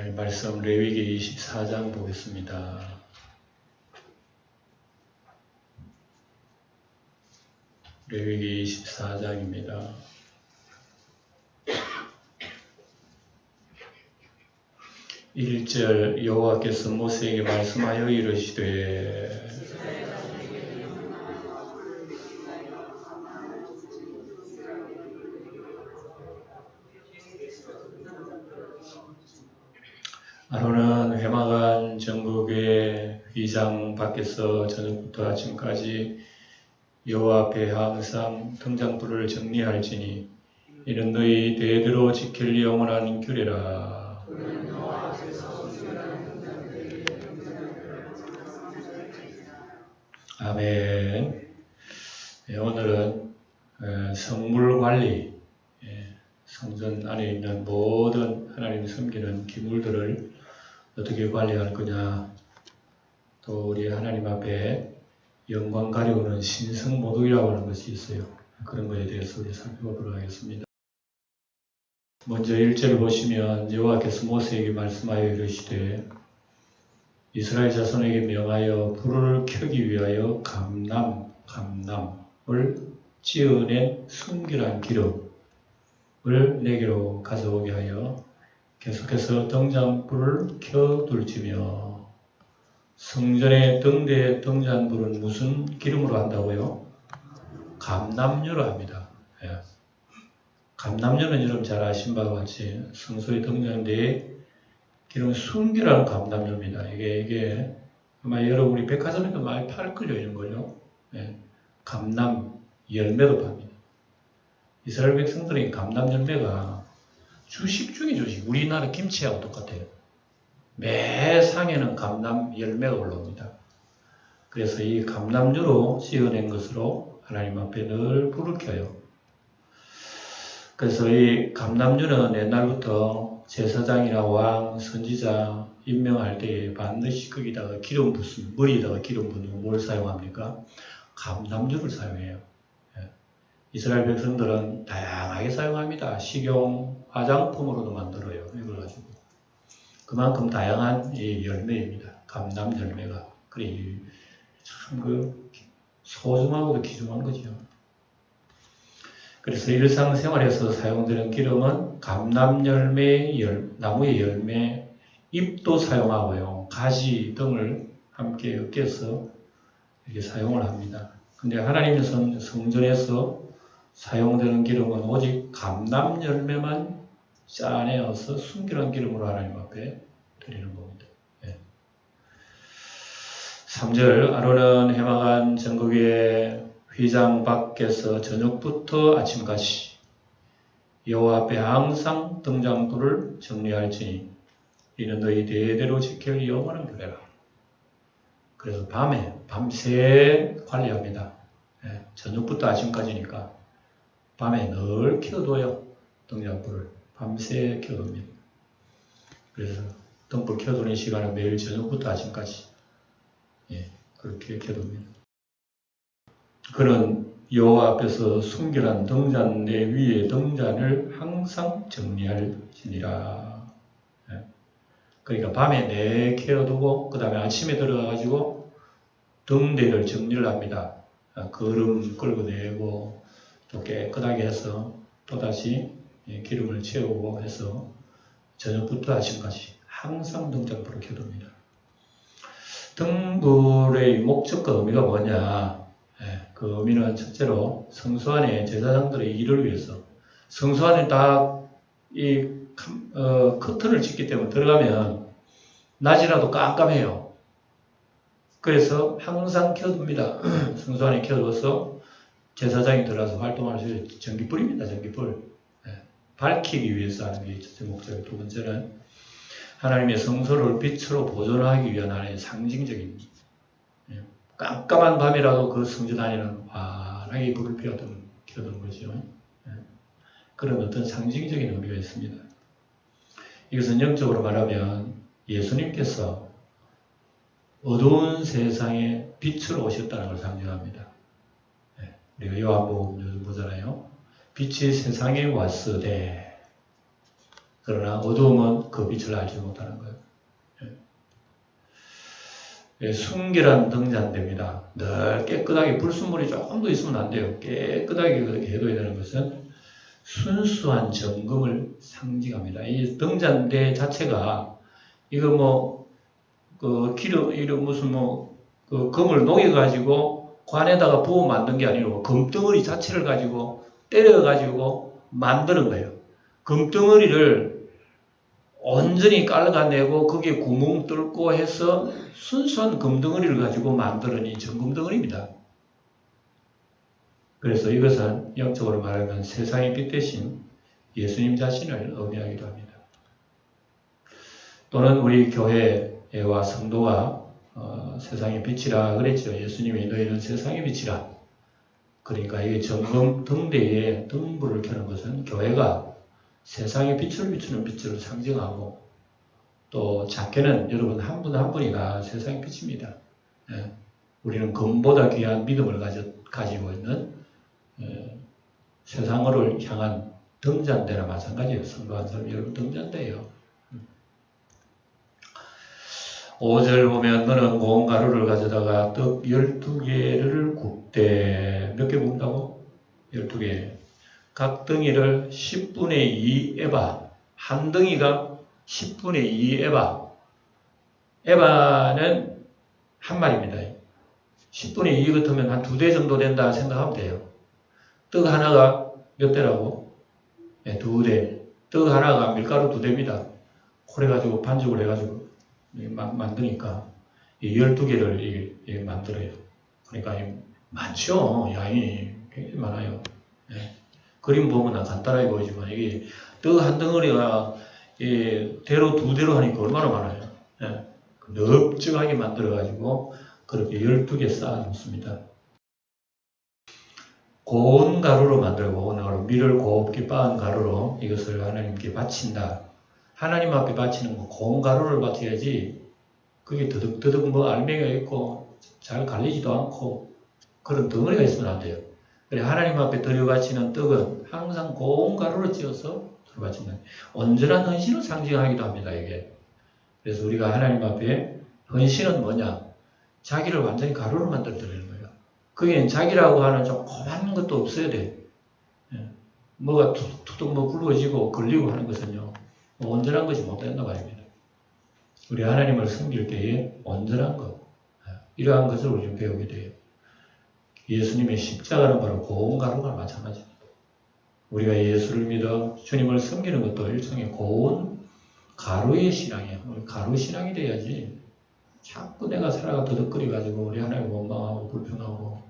오늘 말씀 레위기 24장 보겠습니다. 레위기 24장입니다. 1절 여호와께서 모세에게 말씀하여 이르시되 아론은 회막안 전국의 휘장 밖에서 저녁부터 아침까지 여호와 앞에 항상 등잔불을 정리할지니 이는 너희 대대로 지킬 영원한 규례라. 아멘. 오늘은 성물 관리, 성전 안에 있는 모든 하나님 섬기는 기물들을 어떻게 관리할 거냐, 또 우리 하나님 앞에 영광 가려우는 신성모독이라고 하는 것이 있어요. 그런 것에 대해서 우리 살펴보도록 하겠습니다. 먼저 1절 보시면 여호와께서 모세에게 말씀하여 이르시되 이스라엘 자손에게 명하여 불을 켜기 위하여 감남을 찌어낸 순결한 기름을 내게로 가져오게 하여 계속해서 등잔불을 켜둘지며, 성전의 등대의 등잔불은 무슨 기름으로 한다고요? 감람유로 합니다. 감람유는 여러분 잘 아신 바와 같이 성소의 등잔대에 기름 순결한 감람유입니다. 이게 아마 여러분 우리 백화점에도 많이 팔걸요, 이런 걸요. 감람 열매도 팝니다. 이스라엘 백성들이 감람 열매가 주식 중에 주식. 우리나라 김치하고 똑같아요. 매 상에는 감람 열매가 올라옵니다. 그래서 이 감람유로 찌어낸 것으로 하나님 앞에 늘 불을 켜요. 그래서 이 감람유는 옛날부터 제사장이나 왕, 선지자 임명할 때 반드시 거기다가 기름 붓습니다. 머리에다가 기름 붓는 뭘 사용합니까? 감람유를 사용해요. 이스라엘 백성들은 다양하게 사용합니다. 식용, 화장품으로도 만들어요. 이걸 가지고. 그만큼 다양한 이 열매입니다. 감람 열매가. 그래, 참 소중하고도 귀중한 거죠. 그래서 일상생활에서 사용되는 기름은 감람 열매, 나무의 열매, 잎도 사용하고요. 가지 등을 함께 엮여서 이렇게 사용을 합니다. 근데 하나님의 성전에서 사용되는 기름은 오직 감람 열매만 짜내어서 순결한 기름으로 하나님 앞에 드리는 겁니다. 3절 아론은 회막안 전국의 휘장 밖에서 저녁부터 아침까지 여호와 앞에 항상 등잔불을 정리할지니 이는 너희 대대로 지킬 영원한 규례라. 그래서 밤새 관리합니다. 저녁부터 아침까지니까 밤에 늘 켜둬요. 등잔불을 밤새 켜둡니다. 그래서 등불 켜두는 시간은 매일 저녁부터 아침까지 그렇게 켜둡니다. 그는 여호와 앞에서 순결한 등잔대 위에 등잔을 항상 정리할지니라. 그러니까 밤에 내 켜두고 그 다음에 아침에 들어가가지고 등대를 정리를 합니다. 거름 끌고 내고 또 깨끗하게 해서 또다시 기름을 채우고 해서 저녁부터 아침까지 항상 등잔불을 켜둡니다. 등불의 목적과 의미가 뭐냐? 그 의미는 첫째로 성소 안에 제사장들의 일을 위해서, 성소 안에 다 이 커튼을 짓기 때문에 들어가면 낮이라도 깜깜해요. 그래서 항상 켜둡니다. 성소 안에 켜둬서 제사장이 들어가서 활동할 수 있는 전기불입니다. 전기불. 밝히기 위해서 하는 게 첫째 목적이고, 두 번째는 하나님의 성소를 빛으로 보존하기 위한 하나의 상징적인, 깜깜한 밤이라도 그 성전 안에는 환하게 불을 켜두는 거죠. 그런 어떤 상징적인 의미가 있습니다. 이것은 영적으로 말하면 예수님께서 어두운 세상에 빛으로 오셨다는 걸 상징합니다. 우리가 요한복음 요즘 보잖아요. 빛이 세상에 왔으되, 그러나 어두움은 그 빛을 알지 못하는 거예요. 순결한 등잔대입니다. 늘 깨끗하게 불순물이 조금 더 있으면 안 돼요. 깨끗하게 그렇게 해둬야 되는 것은 순수한 정금을 상징합니다. 이 등잔대 자체가 이거 기름 이런 무슨 그 금을 녹여가지고 관에다가 부어 만든 게 아니고 금덩어리 자체를 가지고 때려가지고 만드는 거예요. 금덩어리를 온전히 깔아내고 거기에 구멍 뚫고 해서 순수한 금덩어리를 가지고 만드는 이 정금덩어리입니다. 그래서 이것은 영적으로 말하면 세상의 빛 대신 예수님 자신을 의미하기도 합니다. 또는 우리 교회와 성도가 세상의 빛이라 그랬죠. 예수님이 너희는 세상의 빛이라. 그러니까 이게 정금 등대에 등불을 켜는 것은 교회가 세상의 빛을 비추는 빛을 상징하고, 또 작게는 여러분 한 분 한 분이 다 세상의 빛입니다. 우리는 금보다 귀한 믿음을 가지고 있는 세상을 향한 등잔대나 마찬가지예요. 성도한 사람이 여러분 등잔대예요. 5절 보면 너는 고운 가루를 가져다가 떡 12개를 굽되, 몇 개 굽는다고? 12개. 각 덩이를 10분의 2 에바, 한 덩이가 10분의 2 에바. 에바는 한 마리입니다. 10분의 2 같으면 한 2대 정도 된다 생각하면 돼요. 떡 하나가 몇 대라고? 2대. 떡 하나가 밀가루 2대입니다. 그래가지고 반죽을 해가지고 만드니까 12개를 만들어요. 그러니까 많죠. 양이 굉장히 많아요. 그림 보면 간단하게 보이지만 이게 떡 한 덩어리가 대로 2대로 하니까 얼마나 많아요. 넓적하게 만들어가지고 그렇게 12개 쌓아놓습니다. 고운 가루로 만들고, 고운 가루, 밀을 곱게 빻은 가루로 이것을 하나님께 바친다. 하나님 앞에 바치는 거 고운 가루를 바쳐야지 그게 더덕더덕 알맹이가 있고 잘 갈리지도 않고 그런 덩어리가 있으면 안 돼요. 그래 하나님 앞에 드려 바치는 떡은 항상 고운 가루로 찧어서 드려 바친다. 온전한 헌신을 상징하기도 합니다. 이게. 그래서 우리가 하나님 앞에 헌신은 뭐냐? 자기를 완전히 가루로 만들어드리는 거예요. 그게 자기라고 하는 조그만 것도 없어야 돼. 뭐가 툭툭 굵어지고 걸리고 하는 것은요, 온전한 것이 못 된다 말입니다. 우리 하나님을 섬길 때에 온전한 것, 이러한 것을 우리는 배우게 돼요. 예수님의 십자가는 바로 고운 가루가 마찬가지입니다. 우리가 예수를 믿어 주님을 섬기는 것도 일종의 고운 가루의 신앙이에요. 우리 가루 신앙이 돼야지 자꾸 내가 살아가 더덕거려가지고 우리 하나님 원망하고 불평하고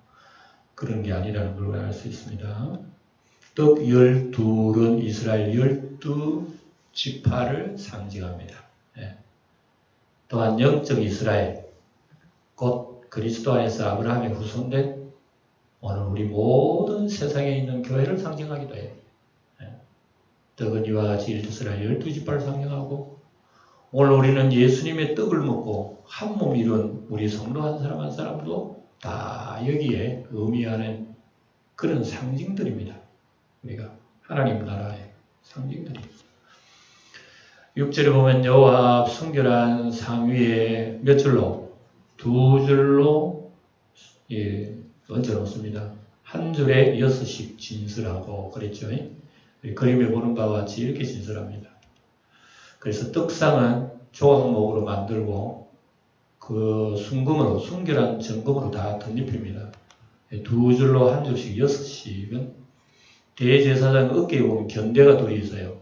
그런 게 아니라는 걸 알 수 있습니다. 떡 12은 이스라엘 12지파를 상징합니다. 또한 영적 이스라엘, 곧 그리스도 안에서 아브라함의 후손된 오늘 우리 모든 세상에 있는 교회를 상징하기도 해요. 떡은 이와 같이 이스라엘 12지파를 상징하고, 오늘 우리는 예수님의 떡을 먹고 한 몸 이룬 우리 성도 한 사람 한 사람도 다 여기에 의미하는 그런 상징들입니다. 우리가 하나님 나라의 상징들입니다. 6절에 보면 여호와 앞 순결한 상위에 몇 줄로? 2줄로 얹어놓습니다. 한 줄에 6씩 진설하고 그랬죠. 그림에 보는 바와 같이 이렇게 진설합니다. 그래서 떡상은 조각목으로 만들고 그 순금으로, 순결한 정금으로 다 덧입힙니다. 2줄로 한 줄씩 6씩은 대제사장 어깨에 보면 견대가 둘이 있어요.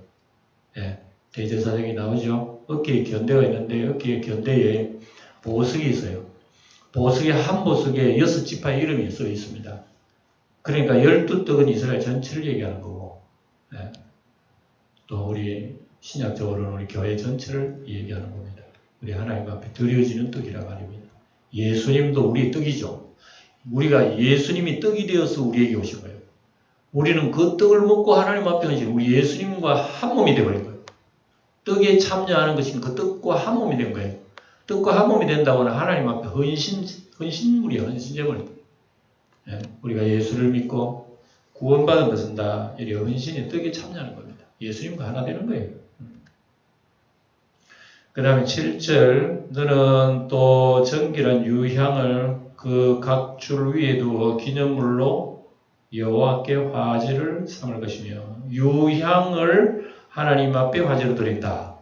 대제사장이 나오죠. 어깨에 견대가 있는데 어깨에 견대에 보석이 있어요. 보석의 한 보석에 6지파의 이름이 써 있습니다. 그러니까 12떡은 이스라엘 전체를 얘기하는 거고, 또 우리 신약적으로는 우리 교회 전체를 얘기하는 겁니다. 우리 하나님 앞에 드려지는 떡이라 말입니다. 예수님도 우리의 떡이죠. 우리가 예수님이 떡이 되어서 우리에게 오신 거예요. 우리는 그 떡을 먹고 하나님 앞에 오신 우리 예수님과 한 몸이 되어버린 거예요. 떡에 참여하는 것은 그 떡과 한 몸이 된 거예요. 떡과 한 몸이 된다고는 하나님 앞에 헌신물이에요. 헌신제물. 우리가 예수를 믿고 구원받은 것은 다 이 헌신의 떡에 참여하는 겁니다. 예수님과 하나 되는 거예요. 그 다음에 7절 너는 또 정결한 유향을 그 각 줄 위에 두어 기념물로 여호와께 화제를 삼을 것이며 유향을 하나님 앞에 화제로 드린다.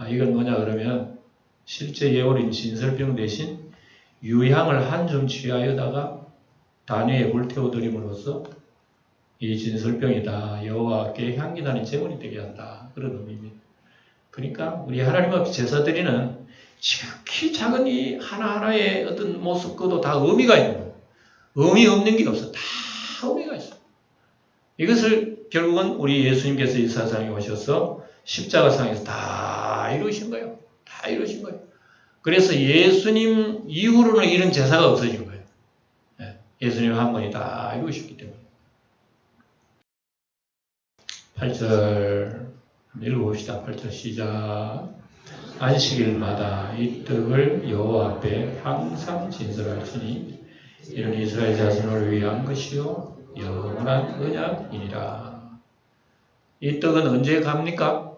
이건 뭐냐 그러면 실제 예물인 진설병 대신 유향을 한 줌 취하여다가 단위에 불태워 드림으로써 이 진설병이다 여호와께 향기나는 제물이 되게 한다. 그런 의미입니다. 그러니까 우리 하나님 앞에 제사 드리는 지극히 작은 이 하나하나의 어떤 모습 그도 다 의미가 있는 거예요. 의미 없는 게 없어. 다 의미가 있어. 이것을 결국은 우리 예수님께서 이 세상에 오셔서 십자가상에서 다 이루신 거예요. 다 이루신 거예요. 그래서 예수님 이후로는 이런 제사가 없어진 거예요. 예수님 한 번이 다 이루셨기 때문에. 8절 읽어봅시다. 8절 시작. 안식일마다 이 떡을 여호와 앞에 항상 진설할지니 이는 이스라엘 자손을 위한 것이요 영원한 언약이니라. 이 떡은 언제 갑니까?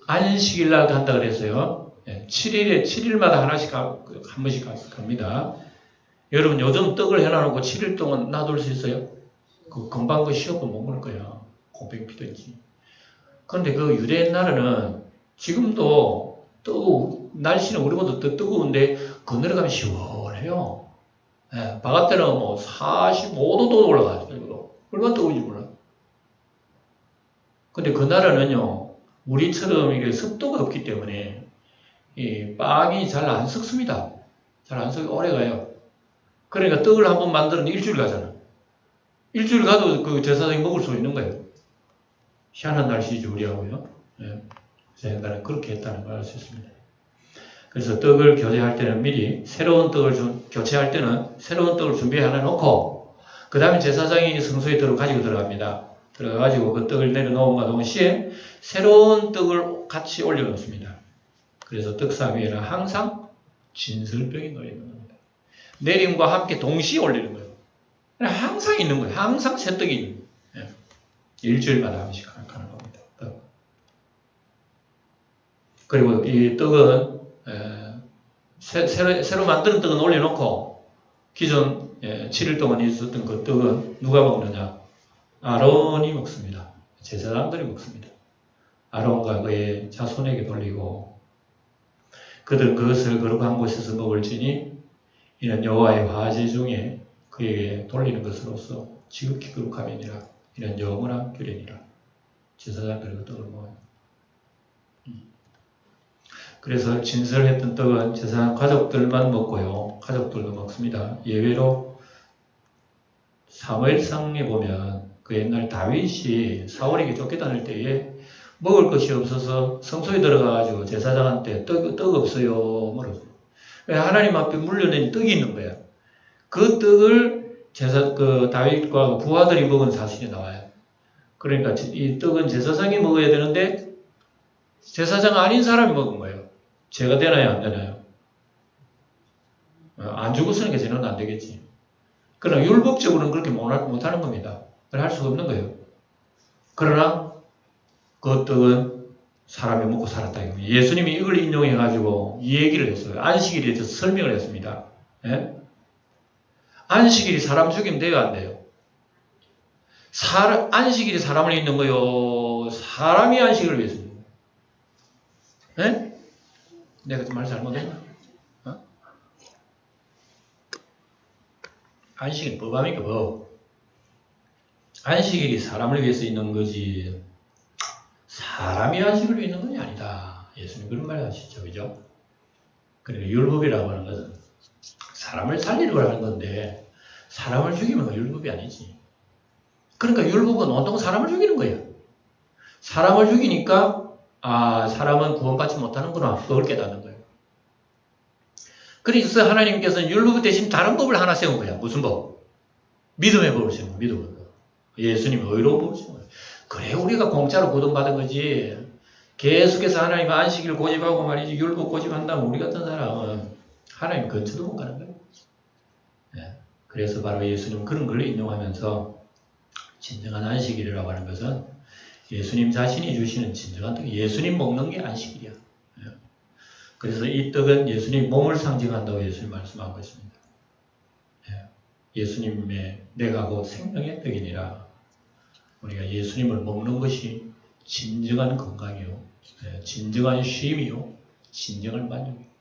안식일날 간다 그랬어요. 7일마다 하나씩 한 번씩 갑니다. 여러분 요즘 떡을 해놔놓고 7일 동안 놔둘 수 있어요? 금방 식어서 못 먹을 거야. 곰팡이 피든지. 그런데 그 유대 옛날에는 지금도 날씨는 우리보다 더 뜨거운데 그늘에 가면 시원해요. 바깥에는 뭐 45도도 올라가요. 얼마나 뜨거운지 몰라. 근데 그날에는요, 우리처럼 이게 습도가 없기 때문에 이 빵이 잘 안 썩습니다. 잘 안 썩고 오래 가요. 그러니까 떡을 한번 만들었는데 일주일 가잖아. 일주일 가도 그 제사장이 먹을 수 있는 거예요. 희한한 날씨죠, 우리하고요. 옛날에 그렇게 했다는 걸 알 수 있습니다. 그래서 떡을 교제할 때는 미리 새로운 떡을 교체할 때는 새로운 떡을 준비해 놓고 그 다음에 제사장이 성소에 가지고 들어갑니다. 들어가가지고 그 떡을 내려놓은과 동시에 새로운 떡을 같이 올려놓습니다. 그래서 떡상 위에는 항상 진설병이 놓여있는 겁니다. 내림과 함께 동시에 올리는 거예요. 항상 있는 거예요. 항상 새 떡이 있는 거예요. 일주일마다 한 번씩 하는 겁니다. 떡. 그리고 이 떡은 새로 만드는 떡은 올려놓고 기존 7일 동안 있었던 그 떡은 누가 먹느냐? 아론이 먹습니다. 제사장들이 먹습니다. 아론과 그의 자손에게 돌리고 그들은 그것을 거룩한 곳에서 먹을지니 이는 여호와의 화제 중에 그에게 돌리는 것으로서 지극히 거룩함이니라. 이는 영원한 규례니라. 제사장들이 그 떡을 먹어요. 그래서 진설했던 떡은 제사장 가족들만 먹고요. 가족들도 먹습니다. 예외로 사무엘상에 보면 그 옛날 다윗이 사울에게 쫓겨다닐 때에 먹을 것이 없어서 성소에 들어가가지고 제사장한테 떡 없어요. 물어서. 하나님 앞에 물려낸 떡이 있는 거야. 그 떡을 다윗과 부하들이 먹은 사실이 나와요. 그러니까 이 떡은 제사장이 먹어야 되는데 제사장 아닌 사람이 먹은 거예요. 죄가 되나요? 안 되나요? 안 죽었으니까 죄는 안 되겠지. 그러나 율법적으로는 그렇게 못하는 겁니다. 할 수가 없는 거예요. 그러나 그 떡은 사람이 먹고 살았다. 예수님이 이걸 인용해가지고 이 얘기를 했어요. 안식일에 대해서 설명을 했습니다. 안식일이 사람 죽이면 돼요? 안 돼요? 안식일이 사람을 잊는 거요? 사람이 안식을 위해서 있는 거예요? 내가 말 잘못했나? 안식일은 법합니까? 법. 안식일이 사람을 위해서 있는 거지 사람이 안식을 위해 있는 건 아니다. 예수님 그런 말 하시죠. 그죠? 그러니까 율법이라고 하는 것은 사람을 살리려고 하는 건데 사람을 죽이면 율법이 아니지. 그러니까 율법은 온통 사람을 죽이는 거예요. 사람을 죽이니까 사람은 구원받지 못하는구나. 그걸 깨닫는 거예요. 그래서 하나님께서는 율법 대신 다른 법을 하나 세운 거야. 무슨 법? 믿음의 법을 세운 거야. 믿음의 법. 예수님이 의로운 법을 세운 거야. 그래 우리가 공짜로 구원받은 거지. 계속해서 하나님 안식일 고집하고 말이지 율법 고집한다면 우리 같은 사람은 하나님 근처도 못 가는 거예요. 그래서 바로 예수님은 그런 걸 인용하면서 진정한 안식일이라고 하는 것은 예수님 자신이 주시는 진정한 떡, 예수님 먹는 게 안식일이야. 그래서 이 떡은 예수님 몸을 상징한다고 예수님 말씀하고 있습니다. 예수님의 내가 곧 생명의 떡이니라. 우리가 예수님을 먹는 것이 진정한 건강이요, 진정한 쉼이요, 진정한 만족이요.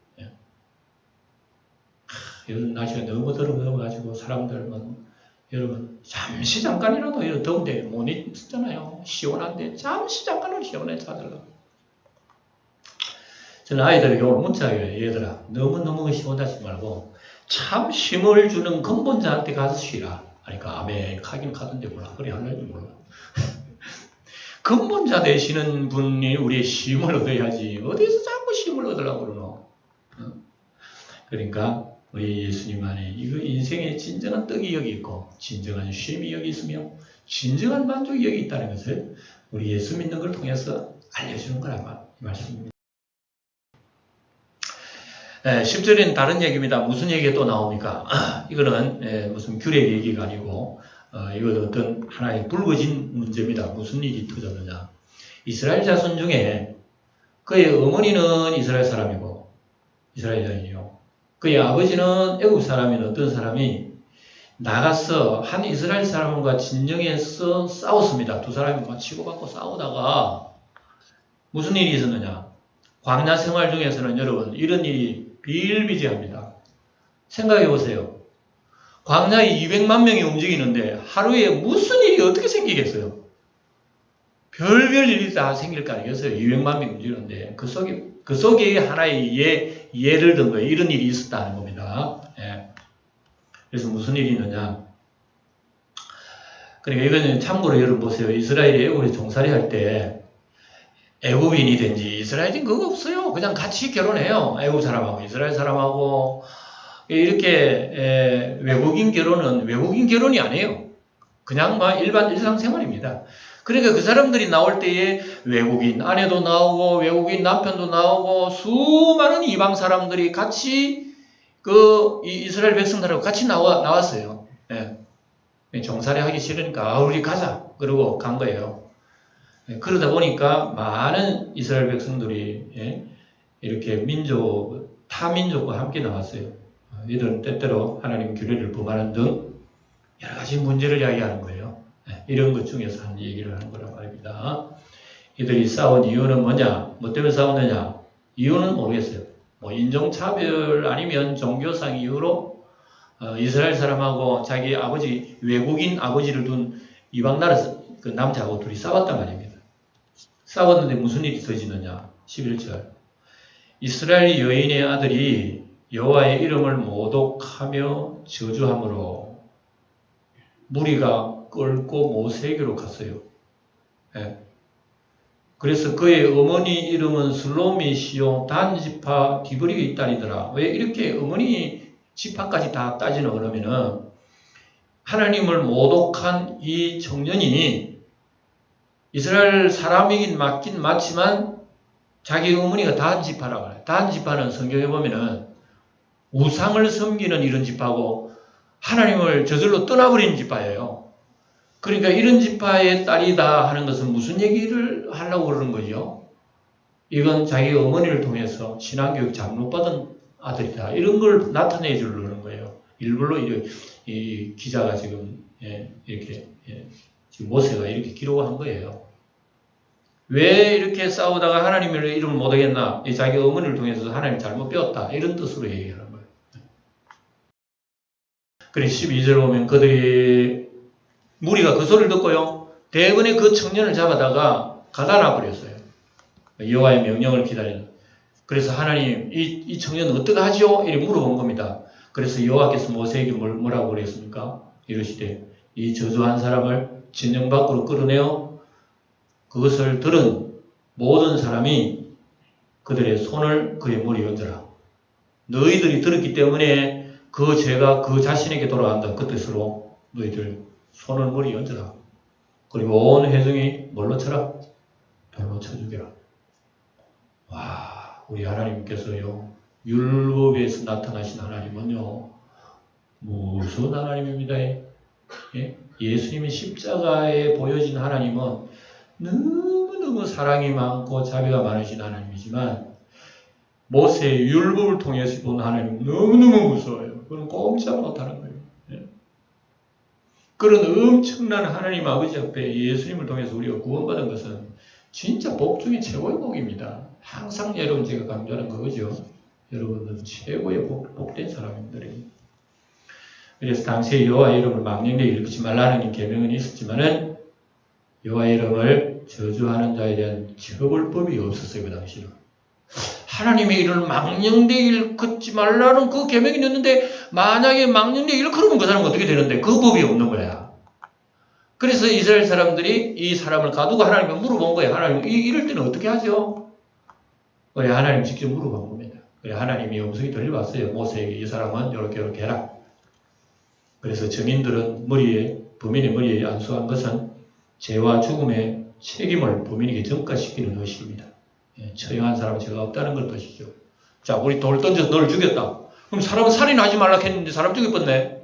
요즘 날씨가 너무 더워가지고 사람들은 여러분 잠시 잠깐이라도 이런 더운데 못 있잖아요. 시원한데 잠시 잠깐은 시원해 자들라. 저는 아이들에게 오늘 문자예요. 얘들아 너무 시원하지 말고 참 쉼을 주는 근본자한테 가서 쉬라. 그러니까 아멘 하긴 가던데 몰라. 그래 할는지 몰라. 근본자 되시는 분이 우리의 쉼을 얻어야지. 어디서 자꾸 쉼을 얻으려고 그러노. 그러니까 우리 예수님 안에 이거 인생의 진정한 떡이 여기 있고 진정한 쉼이 여기 있으며 진정한 만족이 여기 있다는 것을 우리 예수 믿는 걸 통해서 알려주는 거란 말씀입니다. 10절에는 다른 얘기입니다. 무슨 얘기가 또 나옵니까? 이거는 무슨 규례 얘기가 아니고 이건 어떤 하나의 불거진 문제입니다. 무슨 일이 터졌느냐. 이스라엘 자손 중에 그의 어머니는 이스라엘 사람이고 이스라엘 여인이요. 그의 아버지는 애국 사람인 어떤 사람이 나가서 한 이스라엘 사람과 진영에서 싸웠습니다. 두 사람이 막 치고받고 싸우다가 무슨 일이 있었느냐. 광야 생활 중에서는 여러분 이런 일이 비일비재합니다. 생각해 보세요. 광야에 200만 명이 움직이는데 하루에 무슨 일이 어떻게 생기겠어요? 별별 일이 다 생길 거 아니겠어요? 200만 명이 움직이는데 그 속에 하나의 예를 든 거예요. 이런 일이 있었다는 겁니다. 그래서 무슨 일이 있느냐. 그러니까 이거는 참고로 여러분 보세요. 이스라엘이 애국에 종살이 할 때 애국인이든지 이스라엘인 그거 없어요. 그냥 같이 결혼해요. 애국 사람하고 이스라엘 사람하고 이렇게 외국인 결혼이 아니에요. 그냥 막 일반 일상생활입니다. 그러니까 그 사람들이 나올 때에 외국인 아내도 나오고 외국인 남편도 나오고 수많은 이방 사람들이 같이 이스라엘 백성들하고 같이 나왔어요. 종살이 하기 싫으니까 우리 가자. 그러고 간 거예요. 그러다 보니까 많은 이스라엘 백성들이 이렇게 타 민족과 함께 나왔어요. 이들은 때때로 하나님 규례를 범하는 등 여러 가지 문제를 이야기하는 거예요. 이런 것 중에서 한 얘기를 하는 거란 말입니다. 이들이 싸운 이유는 뭐냐? 뭐 때문에 싸웠느냐? 이유는 모르겠어요. 뭐 인종차별 아니면 종교상 이유로 이스라엘 사람하고 자기 아버지, 외국인 아버지를 둔 이방 나라 그 남자하고 둘이 싸웠단 말입니다. 싸웠는데 무슨 일이 터지느냐? 11절. 이스라엘 여인의 아들이 여호와의 이름을 모독하며 저주함으로 무리가 끌고 모세에게로 갔어요. 그래서 그의 어머니 이름은 슬로미시요 단지파 디브리의 딸이더라. 왜 이렇게 어머니 지파까지 다 따지는 그러면은 하나님을 모독한 이 청년이 이스라엘 사람이긴 맞긴 맞지만 자기 어머니가 단지파라고 해요. 단지파는 성경에 보면은 우상을 섬기는 이런 지파고 하나님을 저절로 떠나버리는 지파예요. 그러니까 이런 지파의 딸이다 하는 것은 무슨 얘기를 하려고 그러는 거죠? 이건 자기 어머니를 통해서 신앙교육 장로받은 아들이다. 이런 걸 나타내 주려는 거예요. 일부러 이 기자가 지금 이렇게 지금 모세가 이렇게 기록한 거예요. 왜 이렇게 싸우다가 하나님의 이름을 못하겠나? 자기 어머니를 통해서 하나님 잘못 배웠다. 이런 뜻으로 얘기하는 거예요. 그래서 12절 보면 그들이 무리가 그 소리를 듣고요. 대번에 그 청년을 잡아다가 가다놔 버렸어요. 여호와의 명령을 기다리는. 그래서 하나님 이 청년은 어떻게 하죠? 이렇게 물어본 겁니다. 그래서 여호와께서 모세에게 뭐라고 그랬습니까? 이러시되 이 저주한 사람을 진영 밖으로 끌어내어 그것을 들은 모든 사람이 그들의 손을 그의 머리에 얹어라. 너희들이 들었기 때문에 그 죄가 그 자신에게 돌아간다. 그 뜻으로 너희들 손을 머리에 얹어라. 그리고 온 회중이 뭘로 쳐라? 돌로 쳐 죽여라. 와, 우리 하나님께서요, 율법에서 나타나신 하나님은요, 무서운 하나님입니다. 예수님이 십자가에 보여진 하나님은 너무너무 사랑이 많고 자비가 많으신 하나님이지만 모세의 율법을 통해서 본 하나님은 너무너무 무서워요. 그건 꼼짝 못하는 거예요. 예. 그런 엄청난 하나님 아버지 앞에 예수님을 통해서 우리가 구원받은 것은 진짜 복 중에 최고의 복입니다. 항상 여러분 제가 강조하는 거죠. 여러분은 최고의 복된 사람들이. 그래서 당시에 여호와의 이름을 망령되이 일컫지 말라는 계명은 있었지만은 여호와의 이름을 저주하는 자에 대한 처벌법이 없었어요. 그 당시는. 하나님의 이름을 망령되이 일컫지 말라는 그 계명이 있는데 만약에 망령되이 일컬으면 그 사람은 어떻게 되는데 그 법이 없는 거야. 그래서 이스라엘 사람들이 이 사람을 가두고 하나님께 물어본 거예요. 하나님 이럴 때는 어떻게 하죠? 그래 하나님 직접 물어본 겁니다. 그래 하나님이 음성이 들려왔어요. 모세에게 이 사람은 이렇게 해라. 그래서 증인들은 범인의 머리에 안수한 것은 죄와 죽음의 책임을 범인에게 전가시키는 것입니다. 예, 처형한 사람은 죄가 없다는 걸 뜻이죠. 자, 우리 돌 던져서 너를 죽였다. 그럼 사람은 살인하지 말라 했는데 사람 죽여버렸네.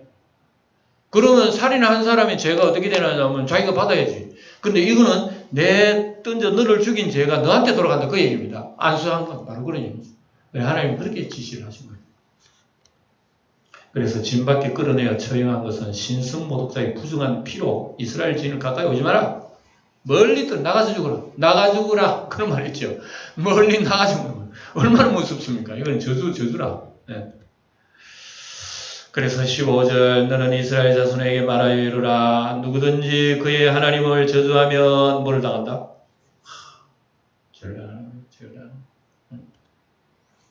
그러면 살인한 사람의 죄가 어떻게 되냐면 자기가 받아야지. 근데 이거는 내 던져 너를 죽인 죄가 너한테 돌아간다 그 얘기입니다. 안수한 건 바로 그런 얘기죠. 하나님은 그렇게 지시를 하신 거예요. 그래서 진 밖에 끌어내어 처형한 것은 신성모독자의 부정한 피로 이스라엘 진을 가까이 오지 마라. 멀리 나가서 죽어라. 나가 죽어라. 그런 말 있죠. 멀리 나가 죽어라. 얼마나 무섭습니까? 이건 저주라. 네. 그래서 15절 너는 이스라엘 자손에게 말하여 이르라. 누구든지 그의 하나님을 저주하면 뭐를 당한다? 절라.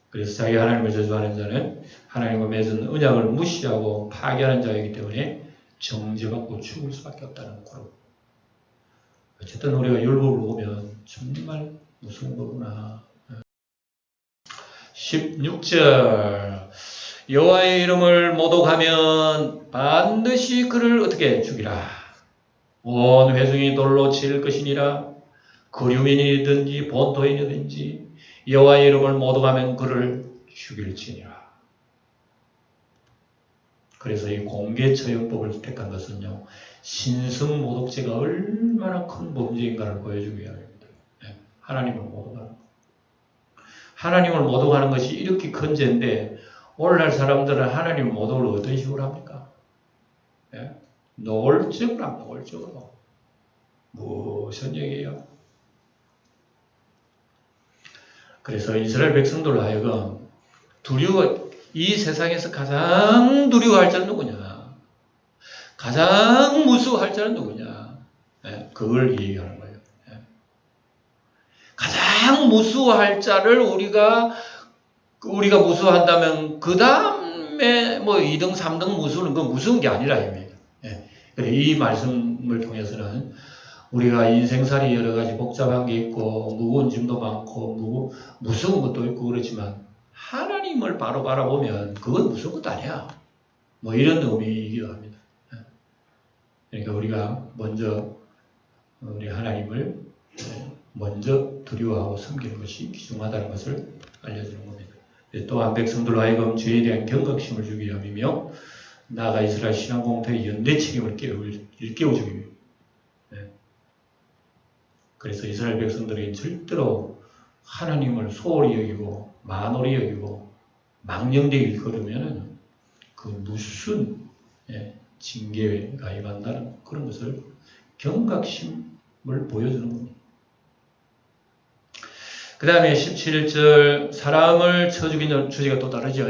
그래서 자기 하나님을 저주하는 자는 하나님과 맺은 언약을 무시하고 파괴하는 자이기 때문에 정죄받고 죽을 수밖에 없다는 거로. 어쨌든 우리가 율법을 보면 정말 무서운 거구나. 16절 여호와의 이름을 모독하면 반드시 그를 어떻게 죽이라. 온 회중이 돌로 칠 것이니라. 거류민이든지 본토인이든지 여호와의 이름을 모독하면 그를 죽일지니라. 그래서 이 공개 처형법을 택한 것은요, 신성 모독죄가 얼마나 큰 범죄인가를 보여주기 위함입니다. 하나님을 모독하는 것. 하나님을 모독하는 것이 이렇게 큰 죄인데 오늘날 사람들은 하나님 모독을 어떤 식으로 합니까? 노골적으로. 무슨 얘기예요? 그래서 이스라엘 백성들로 하여금 이 세상에서 가장 두려워할 자는 누구냐? 가장 무서워할 자는 누구냐? 그걸 얘기하는 거예요. 가장 무서워할 자를 우리가 무서워한다면 그 다음에 뭐 2등, 3등 무서운 건 무서운 게 아니라 이 말씀을 통해서는 우리가 인생살이 여러 가지 복잡한 게 있고 무거운 짐도 많고 무서운 것도 있고 그렇지만 하나님을 바로 바라보면 그건 무서운 것도 아니야. 뭐 이런 의미이기도 합니다. 그러니까 우리가 먼저 우리 하나님을 먼저 두려워하고 섬기는 것이 귀중하다는 것을 알려주는 겁니다. 또한 백성들로 하여금 죄에 대한 경각심을 주기 위함이며 나아가 이스라엘 신앙 공동체의 연대 책임을 일깨워주기 위함. 그래서 이스라엘 백성들이 절대로 하나님을 소홀히 여기고 만홀히 여기고 망령되게 일컬으면 그 무슨 징계에 가입한다는 그런 것을 경각심을 보여주는 겁니다. 그 다음에 17절 사람을 쳐 죽이는 주제가 또 다르죠.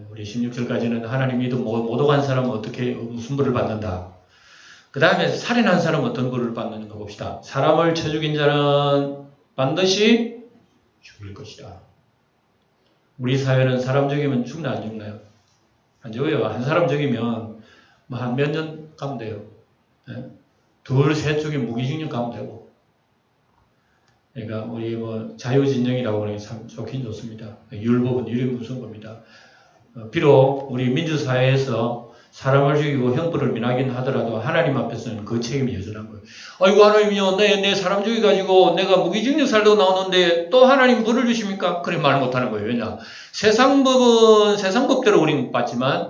우리 16절까지는 하나님이 모독한 사람은 어떻게 무슨 벌을 받는다. 그 다음에 살인한 사람은 어떤 벌을 받는가 봅시다. 사람을 쳐 죽인 자는 반드시 죽을 것이다. 우리 사회는 사람 죽이면 죽나 안 죽나요? 안 죽어요. 한 사람 죽이면 뭐 한 몇 년 가면 돼요. 둘, 셋 죽이면 무기징역 가면 되고. 그러니까 우리 뭐 자유진영이라고 하는 게 참 좋긴 좋습니다. 율법은 이런 무서운 겁니다. 비록 우리 민주사회에서 사람을 죽이고 형벌을 면하긴 하더라도 하나님 앞에서는 그 책임이 여전한 거예요. 아이고 하나님이요, 내 사람 죽여가지고 내가 무기징역 살도 나오는데 또 하나님 벌을 주십니까? 그렇게 말 못하는 거예요. 왜냐? 세상 법대로 우리는 받지만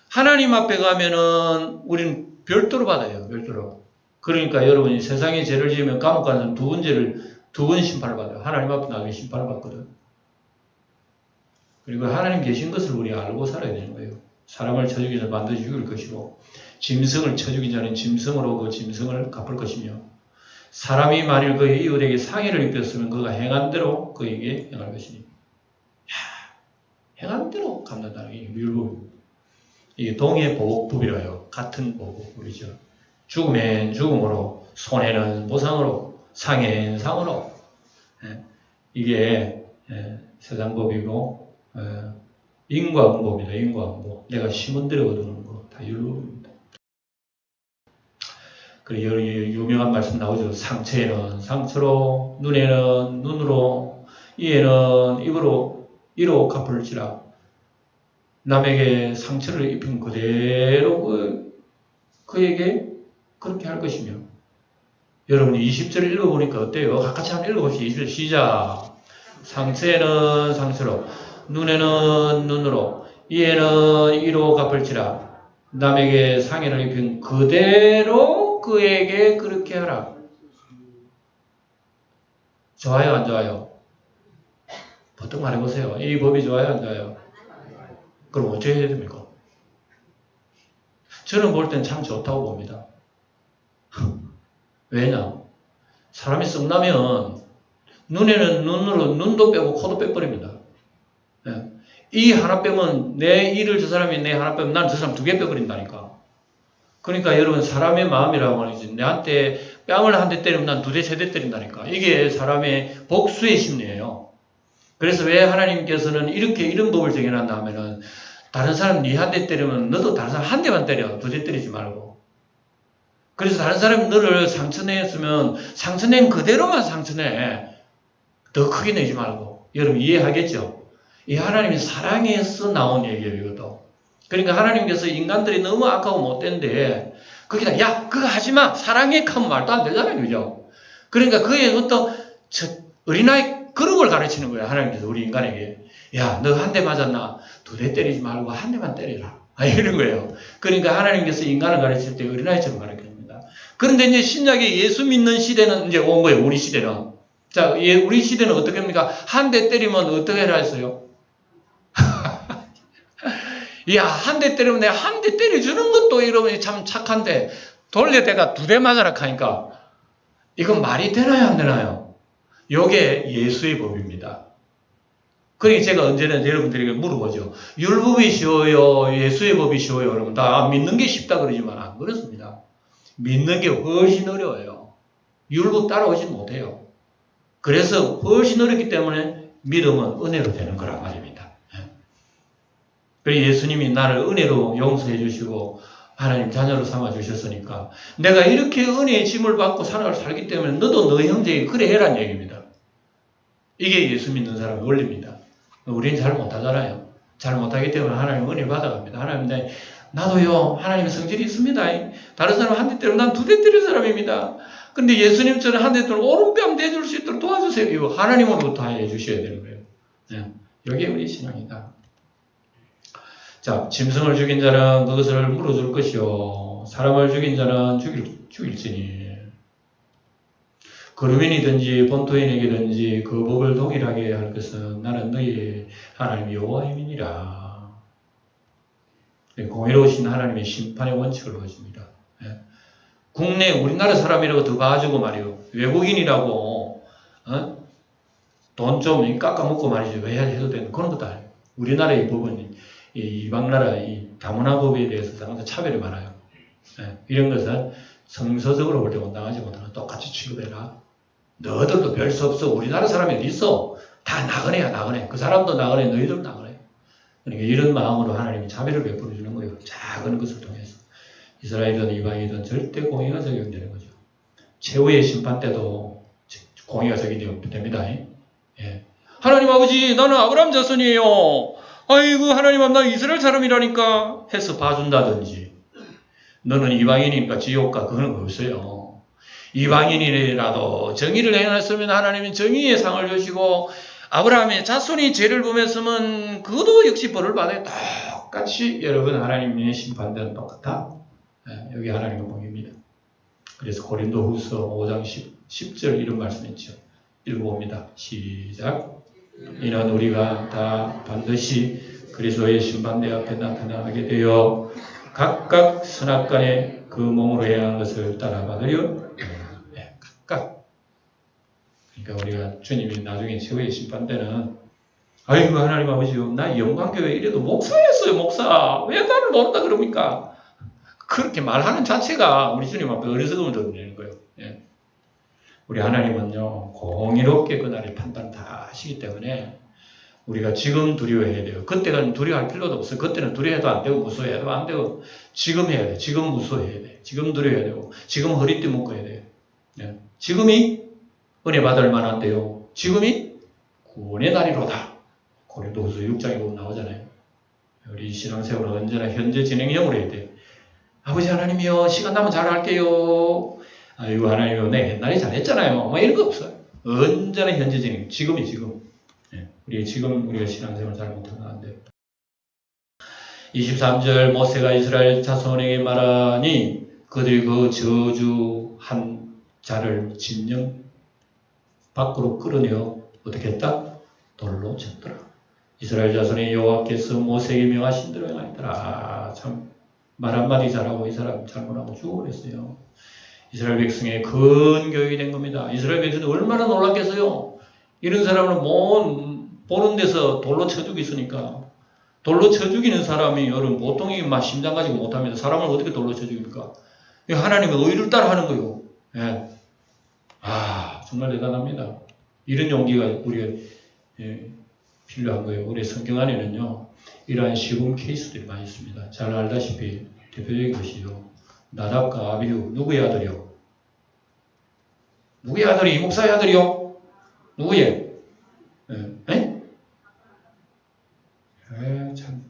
하나님 앞에 가면은 우리는 별도로 받아요. 별도로. 그러니까 여러분이 세상에 죄를 지으면 감옥 가는 두 번 심판을 받아요. 하나님 앞에 나중에 심판을 받거든. 그리고 하나님 계신 것을 우리가 알고 살아야 되는 거예요. 사람을 쳐 죽이는 반드시 죽일 것이고, 짐승을 쳐 죽인 자는 짐승으로 그 짐승을 갚을 것이며, 사람이 만일 그의 이웃에게 상해를 입혔으면 그가 행한 대로 그에게 행할 것이니. 행한 대로 갚는다는 게 율법. 이게 동해 보복법이라요. 같은 보복법이죠. 죽으면 죽음으로, 손해는 보상으로, 상해는 상으로. 이게 세상 법이고, 인과응보입니다. 인과응보. 내가 심은 대로 거두는 거 다 율법입니다. 그리고 유명한 말씀 나오죠. 상처에는 상처로, 눈에는 눈으로, 이에는 이로 갚을지라. 남에게 상처를 입힌 그대로 그에게 그렇게 할 것이며. 여러분이 20절을 읽어보니까 어때요? 같이 한번 읽어봅시다. 20절 시작. 상처에는 상처로, 눈에는 눈으로, 이에는 이로 갚을지라. 남에게 상해를 입힌 그대로 그에게 그렇게 하라. 좋아요, 안 좋아요? 보통 말해보세요. 이 법이 좋아요, 안 좋아요? 그럼 어떻게 해야 됩니까? 저는 볼 땐 참 좋다고 봅니다. 왜냐? 사람이 썩나면 눈에는 눈으로 눈도 빼고 코도 빼버립니다. 이 하나 빼면 내 이를 저 사람이 내 하나 빼면 난 저 사람 두 개 빼버린다니까. 그러니까 여러분 사람의 마음이라고 하는지 내한테 뺨을 한 대 때리면 난 두 대 세 대 때린다니까. 이게 사람의 복수의 심리예요. 그래서 왜 하나님께서는 이런 법을 정해놨나 하면은 다른 사람 니 한 대 때리면 너도 다른 사람 한 대만 때려. 두 대 때리지 말고. 그래서 다른 사람이 너를 상처냈으면 상처낸 그대로만 상처내. 더 크게 내지 말고. 여러분 이해하겠죠? 이 하나님이 사랑해서 나온 얘기예요. 이것도. 그러니까 하나님께서 인간들이 너무 악하고 못된데 거기다 야 그거 하지마 사랑해 하면 말도 안 되잖아요. 그죠? 그러니까 그의 어떤 어린아이 그런 걸 가르치는 거예요. 하나님께서 우리 인간에게. 야 너 한 대 맞았나? 두 대 때리지 말고 한 대만 때리라. 이런 거예요. 그러니까 하나님께서 인간을 가르칠 때 어린아이처럼 가르칩니다. 그런데 이제 신약에 예수 믿는 시대는 이제 온 거예요. 우리 시대는. 자, 우리 시대는 어떻게 합니까? 한 대 때리면 어떻게 해라 했어요? 야, 한 대 때리면 내가 한 대 때려주는 것도 이러면 참 착한데 돌려대가 두 대 맞아라 하니까 이건 말이 되나요? 안 되나요? 요게 예수의 법입니다. 그러니까 제가 언제나 여러분들에게 물어보죠. 율법이 쉬워요? 예수의 법이 쉬워요? 그러면 다 믿는 게 쉽다 그러지만 안 그렇습니다. 믿는 게 훨씬 어려워요. 율법 따라오지 못해요. 그래서 훨씬 어렵기 때문에 믿음은 은혜로 되는 거란 말입니다. 그리고 예수님이 나를 은혜로 용서해 주시고 하나님 자녀로 삼아 주셨으니까 내가 이렇게 은혜의 짐을 받고 살아를 살기 때문에 너도 너희 형제에게 그래 해란 얘기입니다. 이게 예수 믿는 사람의 원리입니다. 우리는 잘 못하잖아요. 잘 못하기 때문에 하나님 은혜 받아갑니다. 하나님 나도요 하나님의 성질이 있습니다. 다른 사람 한 대 때리면 난 두 대 때릴 사람입니다. 근데 예수님처럼 한 대 때리면 오른뺨 대줄 수 있도록 도와주세요. 이거 하나님으로부터 해주셔야 되는 거예요. 네. 이게 우리 신앙이다. 자, 짐승을 죽인 자는 그것을 물어줄 것이요 사람을 죽인 자는 죽일지니 거류민이든지 본토인에게든지 그 법을 동일하게 할 것은 나는 너희 하나님 여호와임이니라. 공의로우신 하나님의 심판의 원칙을 보여줍니다. 국내 우리나라 사람이라고 더 봐주고 말이요 외국인이라고 돈 좀 깎아먹고 말이죠 왜 해도 되는 그런 것도 아니에요. 우리나라의 법은 이방 나라 이 다문화 법에 대해서 상당히 차별이 많아요. 이런 것은 성서적으로 볼 때 온당하지 못하는 똑같이 취급해라. 너희들도 별 수 없어. 우리나라 사람이 어디 있어? 다 나그네야 나그네. 그 사람도 나그네 너희들도 나그네. 그러니까 이런 마음으로 하나님이 자비를 베풀어 주는 거예요. 작은 것을 통해서. 이스라엘이든 이방이든 절대 공의가 적용되는 거죠. 최후의 심판 때도 공의가 적용됩니다. 예. 하나님 아버지 나는 아브라함 자손이에요. 아이고 하나님 나 이스라엘 사람이라니까 해서 봐준다든지 너는 이방인이니까 지옥가 그건 없어요. 이방인이라도 정의를 행했으면 하나님은 정의의 상을 주시고 아브라함의 자손이 죄를 범했으면 그도 역시 벌을 받아야 똑같이 여러분 하나님의 심판대는 똑같다. 여기 하나님의 복입니다. 그래서 고린도후서 5장 10절 이런 말씀 있죠. 읽어봅니다. 시작. 이는 우리가 다 반드시 그리스도의 심판대 앞에 나타나게 되어 각각 선악간에 그 몸으로 해야 하는 것을 따라받으려. 네, 각각. 그러니까 우리가 주님이 나중에 최후의 심판대는 아이고 하나님 아버지요, 나 영광교회 이래도 목사였어요. 목사. 왜 나를 모른다 그럽니까? 그렇게 말하는 자체가 우리 주님 앞에 어리석음을 드러내는 거예요. 예. 우리 하나님은요, 공의롭게 그날의 판단 다 하시기 때문에 우리가 지금 두려워해야 돼요. 그때는 두려워할 필요도 없어요. 그때는 두려워해도 안 되고 무서워해도 안 되고 지금 해야 돼. 지금 무서워해야 돼. 지금 두려워해야 되고 지금 허리띠 묶어야 돼요. 예. 지금이 은혜 받을 만한데요. 지금이 구원의 날이로다. 고린도후서 6장에 보면 나오잖아요. 우리 신앙생활은 언제나 현재 진행형으로 해야 돼요. 아버지 하나님이요, 시간 나면 잘할게요. 아이고 하나님이요, 내 옛날에 잘했잖아요. 뭐 이런 거 없어요. 언제나 현재 진행. 지금이 지금. 예, 우리가 신앙생활 잘 못하면 안 돼요. 23절 모세가 이스라엘 자손에게 말하니 그들이 그 저주한 자를 진영 밖으로 끌어내어 어떻게 했다? 돌로 쳤더라. 이스라엘 자손의 여호와께서 모세에게 명하신 대로 행하였더라. 참 말 한마디 잘하고 이 사람 잘못하고 죽어버렸어요. 이스라엘 백성의 큰 교육이 된 겁니다. 이스라엘 백성이 얼마나 놀랐겠어요. 이런 사람을 보는 데서 돌로 쳐 죽였으니까. 돌로 쳐 죽이는 사람이 여러분 보통이 막 심장 가지고 못합니다. 사람을 어떻게 돌로 쳐 죽입니까? 하나님의 의를 따라 하는 거예요. 예. 정말 대단합니다. 이런 용기가 우리가 필요한 거예요. 우리 성경 안에는요, 이러한 시범 케이스들이 많이 있습니다. 잘 알다시피 대표적인 것이요, 나답과 아비후. 누구의 아들이요? 누구의 아들이? 목사의 아들이요? 누구의? 참.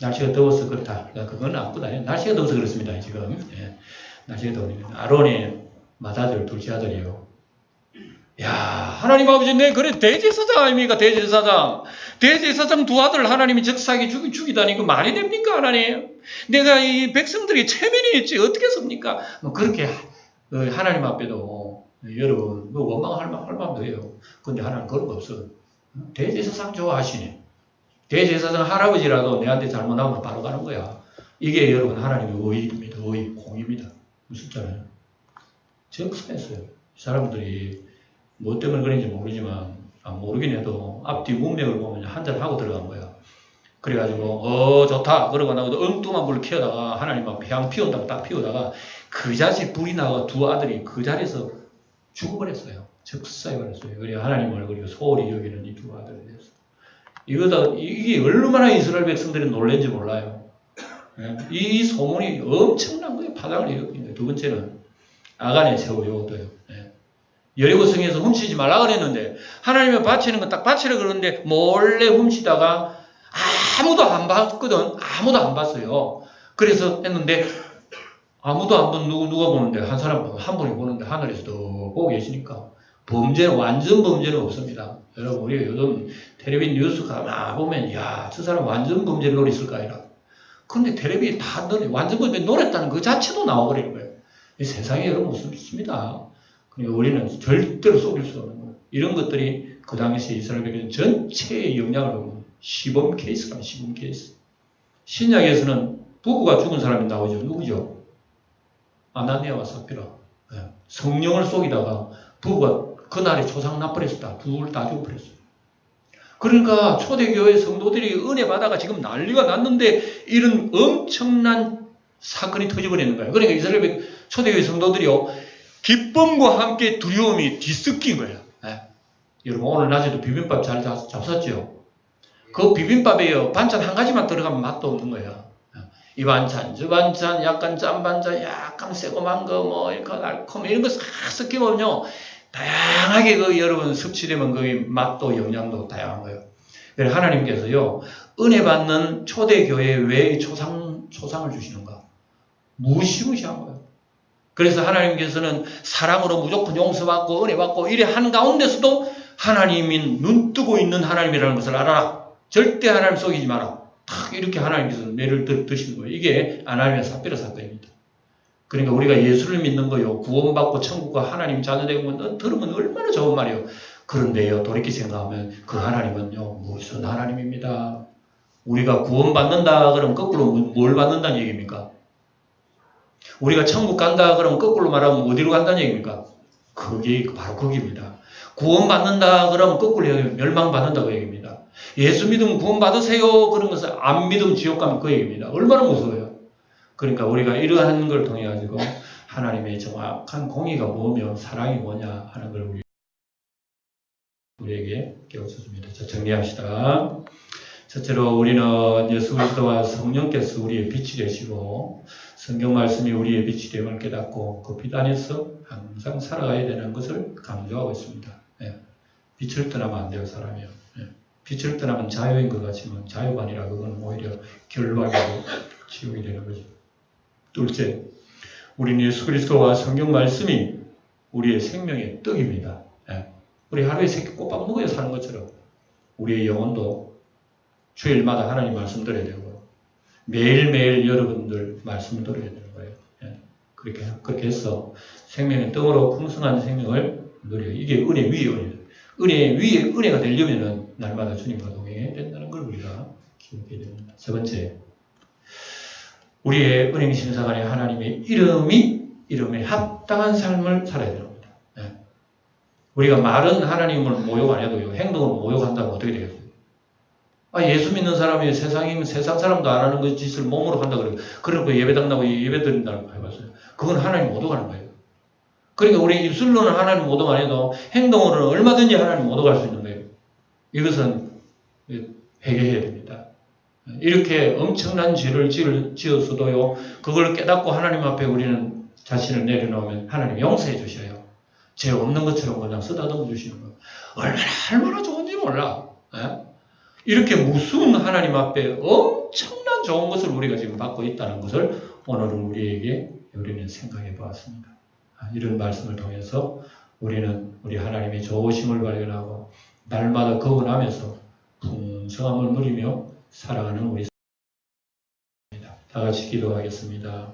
날씨가 더워서 그렇다. 그건 아무것도 아니에요. 날씨가 더워서 그렇습니다. 지금. 예. 날씨가 더우니까. 아론의 맏아들, 둘째 아들이요. 야, 하나님 아버지, 내 그래 대제사장 아닙니까? 대제사장 두 아들 하나님이 적사하게 죽이다니 그 말이 됩니까, 하나님? 내가 이 백성들이 체면이 있지 어떻게 섭니까? 뭐 그렇게 하나님 앞에도 여러분 원망할 만도 해요. 근데 하나님 그런 거 없어. 대제사장 좋아하시네. 대제사장 할아버지라도 내한테 잘못하면 바로 가는 거야. 이게 여러분 하나님의 의입니다. 의, 공입니다. 무섭잖아요. 적사했어요. 사람들이 뭐 때문에 그런지 모르지만, 모르긴 해도 앞뒤 문맥을 보면 한잔 하고 들어간 거야. 그래가지고 좋다 그러고 나고 엉뚱한 불을 키우다가 하나님 막 향 피운다고 딱 피우다가 그 자식 불이 나가 두 아들이 그 자리에서 죽어버렸어요. 적사해버렸어요. 그래 하나님 얼굴이 소홀히 여기는 이 두 아들에 대해서. 이게 얼마나 이스라엘 백성들이 놀란지 몰라요. 이 소문이 엄청난 거예요. 파장을 일으킨 거예요. 두 번째는 아간의 세월 요것도요. 여리고성에서 훔치지 말라 그랬는데 하나님이 바치는 건 딱 바치라 그러는데 몰래 훔치다가 아무도 안 봤거든. 아무도 안 봤어요. 그래서 했는데 아무도 안 본 누가 보는데 한 사람 한 분이 보는데 하늘에서도 보고 계시니까 완전 범죄는 없습니다. 여러분 우리가 요즘 텔레비 뉴스 가만 보면 저 사람 완전 범죄를 노렸을까 아니라 근데 텔레비에 다 완전 범죄 노렸다는 그 자체도 나와버리는 거예요. 이 세상에 여러분 없습니다. 그러니까 우리는 절대로 속일 수 없는 거예요. 이런 것들이 그 당시 이스라엘 백성 전체의 영향을 보면 시범 케이스가 시범 케이스. 신약에서는 부부가 죽은 사람이 나오죠. 누구죠? 아나니아와 삽비라. 성령을 속이다가 부부가 그날에 조상 나버렸다. 둘 다 죽어버렸어요. 그러니까 초대교회 성도들이 은혜 받아가 지금 난리가 났는데 이런 엄청난 사건이 터져버리는 거예요. 그러니까 이스라엘 초대교회 성도들이요. 기쁨과 함께 두려움이 뒤섞인 거예요. 여러분 오늘 낮에도 비빔밥 잘 잡섰죠? 그 비빔밥에요. 반찬 한 가지만 들어가면 맛도 없는 거예요. 이 반찬, 저 반찬, 약간 짠 반찬, 약간 새콤한 거, 뭐 이렇게 달콤 이런 거 싹 섞이면요. 다양하게 여러분 섭취되면 그 맛도 영양도 다양한 거예요. 그래서 하나님께서요. 은혜 받는 초대교회에 왜 초상을 주시는가? 무시무시한 거예요. 그래서 하나님께서는 사랑으로 무조건 용서받고 은혜 받고 이래 한 가운데서도 하나님이 눈 뜨고 있는 하나님이라는 것을 알아라. 절대 하나님 속이지 마라. 탁 이렇게 하나님께서 매를 드시는 거예요. 이게 아나니아 삽비라 사건입니다. 그러니까 우리가 예수를 믿는 거요, 구원받고 천국과 하나님 자녀 되는 건 들으면 얼마나 좋은 말이에요. 그런데요, 돌이켜 생각하면 그 하나님은요, 무슨 하나님입니다. 우리가 구원받는다 그러면 거꾸로 뭘 받는다는 얘기입니까? 우리가 천국 간다 그러면 거꾸로 말하면 어디로 간다는 얘기입니까? 그게 바로 거기입니다. 구원받는다 그러면 거꾸로 멸망받는다 그 얘기입니다. 예수 믿으면 구원받으세요 그런 것을 안 믿으면 지옥 가면 그 얘기입니다. 얼마나 무서워요. 그러니까 우리가 이러한 걸 통해 가지고 하나님의 정확한 공의가 뭐며 사랑이 뭐냐 하는 걸 우리에게 깨우쳐줍니다. 자, 정리합시다. 첫째로 우리는 예수 그리스도와 성령께서 우리의 빛이 되시고 성경 말씀이 우리의 빛이 됨을 깨닫고 그 빛 안에서 항상 살아가야 되는 것을 강조하고 있습니다. 예. 빛을 떠나면 안 돼요, 사람이요. 예. 빛을 떠나면 자유인 것 같지만 자유가 아니라 그건 오히려 결박이고 지옥이 되는 거죠. 둘째, 우리는 예수 그리스도와 성경 말씀이 우리의 생명의 떡입니다. 예. 우리 하루에 3끼 꼬박 먹어야 사는 것처럼 우리의 영혼도 주일마다 하나님 말씀 들어야 되고 매일매일 여러분들 말씀 들어야 되는 거예요. 예. 그렇게 해서 생명의 떡으로 풍성한 생명을 누려요. 이게 은혜 위에 은혜. 은혜 위에 은혜가 되려면은 날마다 주님과 동행해야 된다는 걸 우리가 기억해야 됩니다. 세 번째, 우리의 은행 심사관의 하나님의 이름에 합당한 삶을 살아야 됩니다. 예. 우리가 말은 하나님을 모욕 안 해도요, 행동을 모욕한다면 어떻게 되겠어요? 예수 믿는 사람이 세상 사람도 안 하는 그 짓을 몸으로 한다 그래요. 그러니까 예배당 나고 예배 드린다는 거 해봤어요. 그건 하나님 모독하는 거예요. 그러니까 우리 입술로는 하나님 모독 안 해도 행동으로는 얼마든지 하나님 모독할 수 있는 거예요. 이것은 회개해야 됩니다. 이렇게 엄청난 죄를 지었어도요, 그걸 깨닫고 하나님 앞에 우리는 자신을 내려놓으면 하나님 용서해 주셔요. 죄 없는 것처럼 그냥 쓰다듬어 주시는 거예요. 얼마나 좋은지 몰라. 예? 이렇게 무서운 하나님 앞에 엄청난 좋은 것을 우리가 지금 받고 있다는 것을 오늘은 우리는 생각해 보았습니다. 이런 말씀을 통해서 우리는 우리 하나님의 좋으심을 발견하고 날마다 거듭나면서 풍성함을 누리며 살아가는 우리 사람입니다. 다 같이 기도하겠습니다.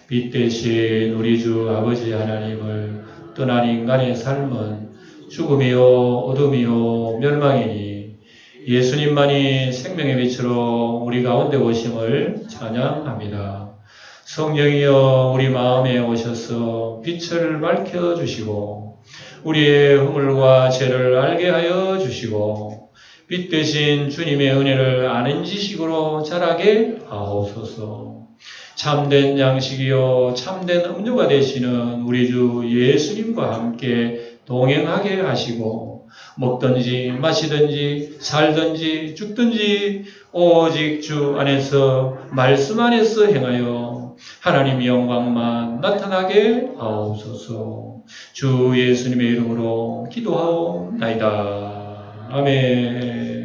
빛 대신 우리 주 아버지 하나님을 떠난 인간의 삶은 죽음이요 어둠이요 멸망이니 예수님만이 생명의 빛으로 우리 가운데 오심을 찬양합니다. 성령이여 우리 마음에 오셔서 빛을 밝혀주시고 우리의 허물과 죄를 알게 하여 주시고 빛 대신 주님의 은혜를 아는 지식으로 자라게 하옵소서. 참된 양식이요 참된 음료가 되시는 우리 주 예수님과 함께 동행하게 하시고 먹든지 마시든지 살든지 죽든지 오직 주 안에서 말씀 안에서 행하여 하나님의 영광만 나타나게 하옵소서. 주 예수님의 이름으로 기도하옵나이다. 아멘.